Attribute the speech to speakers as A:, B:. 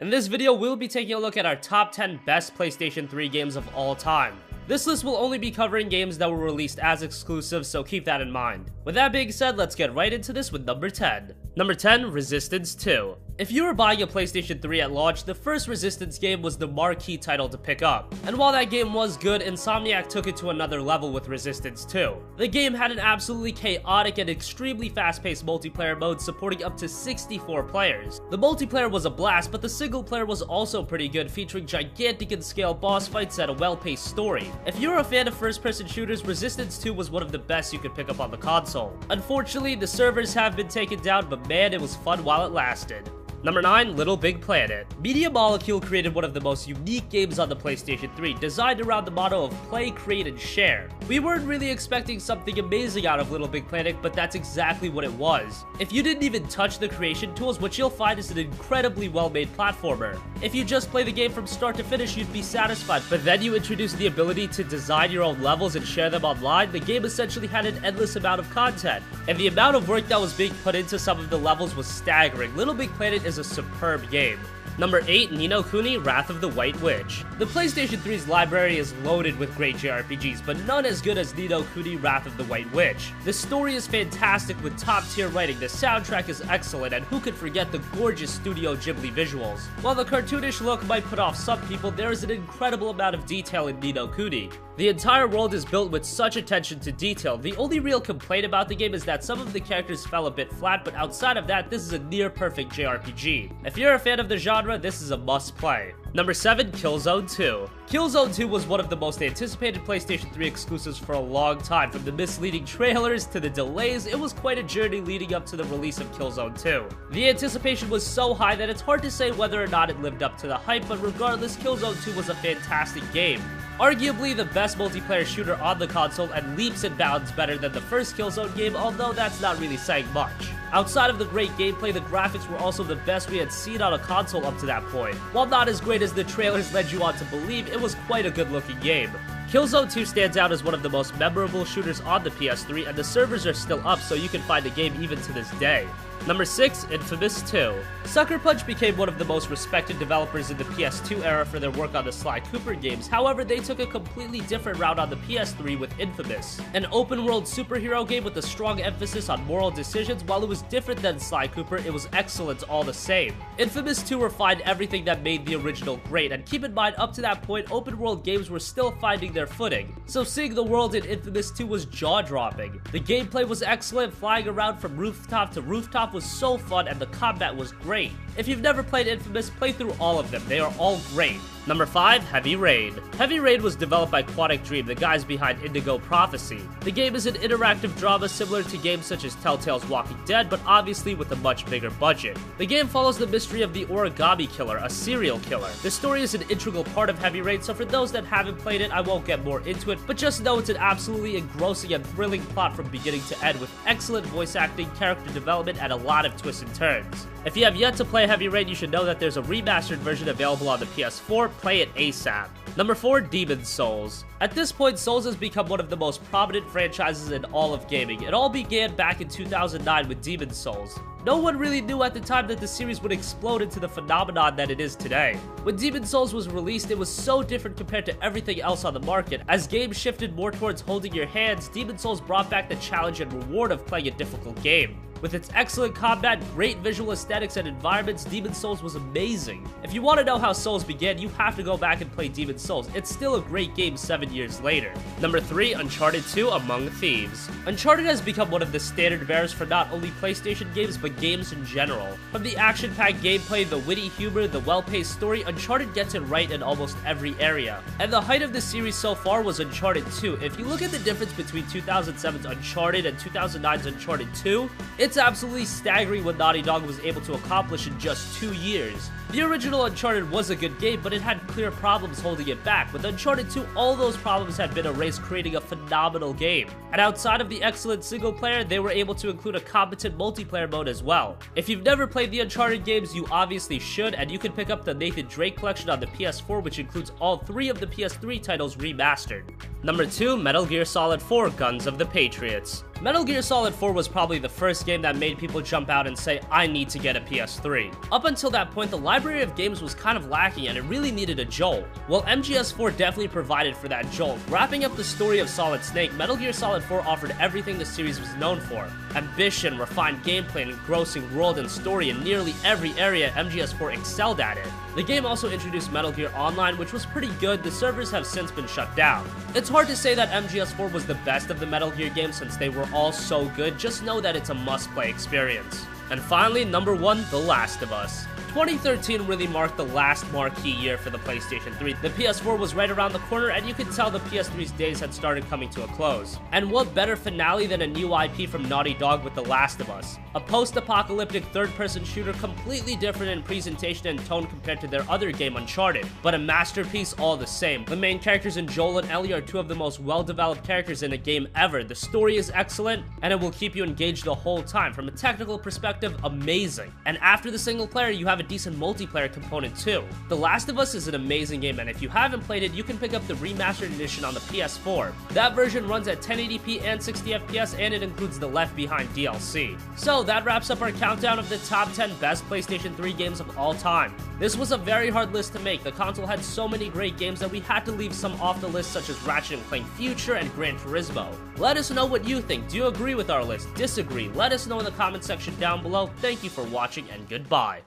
A: In this video, we'll be taking a look at our top 10 best PlayStation 3 games of all time. This list will only be covering games that were released as exclusives, so keep that in mind. With that being said, let's get right into this with number 10. Number 10, Resistance 2. If you were buying a PlayStation 3 at launch, the first Resistance game was the marquee title to pick up. And while that game was good, Insomniac took it to another level with Resistance 2. The game had an absolutely chaotic and extremely fast-paced multiplayer mode supporting up to 64 players. The multiplayer was a blast, but the single player was also pretty good, featuring gigantic in scale boss fights and a well-paced story. If you're a fan of first-person shooters, Resistance 2 was one of the best you could pick up on the console. Unfortunately, the servers have been taken down, but man, it was fun while it lasted. Number 9, Little Big Planet. Media Molecule created one of the most unique games on the PlayStation 3, designed around the motto of play, create, and share. We weren't really expecting something amazing out of Little Big Planet, but that's exactly what it was. If you didn't even touch the creation tools, what you'll find is an incredibly well-made platformer. If you just play the game from start to finish, you'd be satisfied, but then you introduce the ability to design your own levels and share them online. The game essentially had an endless amount of content, and the amount of work that was being put into some of the levels was staggering. Little Big Planet is a superb game. Number 8, Ni no Kuni: Wrath of the White Witch. The PlayStation 3's library is loaded with great JRPGs, but none as good as Ni no Kuni: Wrath of the White Witch. The story is fantastic with top-tier writing, the soundtrack is excellent, and who could forget the gorgeous Studio Ghibli visuals. While the cartoonish look might put off some people, there is an incredible amount of detail in Ni no Kuni. The entire world is built with such attention to detail. The only real complaint about the game is that some of the characters fell a bit flat, but outside of that, this is a near-perfect JRPG. If you're a fan of the genre, this is a must-play. Number 7, Killzone 2. Killzone 2 was one of the most anticipated PlayStation 3 exclusives for a long time. From the misleading trailers to the delays, it was quite a journey leading up to the release of Killzone 2. The anticipation was so high that it's hard to say whether or not it lived up to the hype, but regardless, Killzone 2 was a fantastic game. Arguably the best multiplayer shooter on the console and leaps and bounds better than the first Killzone game, although that's not really saying much. Outside of the great gameplay, the graphics were also the best we had seen on a console up to that point. While not as great as the trailers led you on to believe, it was quite a good-looking game. Killzone 2 stands out as one of the most memorable shooters on the PS3, and the servers are still up, so you can find the game even to this day. Number 6, Infamous 2. Sucker Punch became one of the most respected developers in the PS2 era for their work on the Sly Cooper games. However, they took a completely different route on the PS3 with Infamous, an open-world superhero game with a strong emphasis on moral decisions. While it was different than Sly Cooper, it was excellent all the same. Infamous 2 refined everything that made the original great, and keep in mind, up to that point, open-world games were still finding their footing, so seeing the world in Infamous 2 was jaw-dropping. The gameplay was excellent, flying around from rooftop to rooftop was so fun, and the combat was great. If you've never played Infamous, play through all of them. They are all great. Number 5, Heavy Rain. Heavy Rain was developed by Quantic Dream, the guys behind Indigo Prophecy. The game is an interactive drama similar to games such as Telltale's Walking Dead, but obviously with a much bigger budget. The game follows the mystery of the Origami Killer, a serial killer. The story is an integral part of Heavy Rain, so for those that haven't played it, I won't get more into it, but just know it's an absolutely engrossing and thrilling plot from beginning to end, with excellent voice acting, character development, and a lot of twists and turns. If you have yet to play Heavy Rain, you should know that there's a remastered version available on the PS4. Play it ASAP. Number 4, Demon's Souls. At this point, Souls has become one of the most prominent franchises in all of gaming. It all began back in 2009 with Demon's Souls. No one really knew at the time that the series would explode into the phenomenon that it is today. When Demon's Souls was released, it was so different compared to everything else on the market. As games shifted more towards holding your hands, Demon's Souls brought back the challenge and reward of playing a difficult game. With its excellent combat, great visual aesthetics, and environments, Demon's Souls was amazing. If you want to know how Souls began, you have to go back and play Demon's Souls. It's still a great game 7 years later. Number 3, Uncharted 2: Among Thieves. Uncharted has become one of the standard bearers for not only PlayStation games, but games in general. From the action-packed gameplay, the witty humor, the well-paced story, Uncharted gets it right in almost every area. And the height of the series so far was Uncharted 2. If you look at the difference between 2007's Uncharted and 2009's Uncharted 2, it's absolutely staggering what Naughty Dog was able to accomplish in just 2 years. The original Uncharted was a good game, but it had clear problems holding it back. With Uncharted 2, all those problems had been erased, creating a phenomenal game. And outside of the excellent single player, they were able to include a competent multiplayer mode as well. If you've never played the Uncharted games, you obviously should, and you can pick up the Nathan Drake collection on the PS4, which includes all 3 of the PS3 titles remastered. Number 2, Metal Gear Solid 4: Guns of the Patriots. Metal Gear Solid 4 was probably the first game that made people jump out and say, I need to get a PS3. Up until that point, the library of games was kind of lacking and it really needed a jolt. Well, MGS4 definitely provided for that jolt. Wrapping up the story of Solid Snake, Metal Gear Solid 4 offered everything the series was known for. Ambition, refined gameplay, and engrossing world and story in nearly every area MGS4 excelled at it. The game also introduced Metal Gear Online, which was pretty good. The servers have since been shut down. It's hard to say that MGS4 was the best of the Metal Gear games since they were all so good, just know that it's a must-play experience. And finally, number 1, The Last of Us. 2013 really marked the last marquee year for the PlayStation 3. The PS4 was right around the corner and you could tell the PS3's days had started coming to a close. And what better finale than a new IP from Naughty Dog with The Last of Us? A post-apocalyptic third-person shooter completely different in presentation and tone compared to their other game Uncharted, but a masterpiece all the same. The main characters in Joel and Ellie are two of the most well-developed characters in a game ever. The story is excellent and it will keep you engaged the whole time. From a technical perspective, amazing. And after the single player, you have a decent multiplayer component too. The Last of Us is an amazing game, and if you haven't played it, you can pick up the remastered edition on the PS4. That version runs at 1080p and 60 FPS, and it includes the Left Behind DLC. So that wraps up our countdown of the top 10 best PlayStation 3 games of all time. This was a very hard list to make. The console had so many great games that we had to leave some off the list, such as Ratchet & Clank Future and Gran Turismo. Let us know what you think. Do you agree with our list? Disagree? Let us know in the comment section down below. Thank you for watching, and goodbye.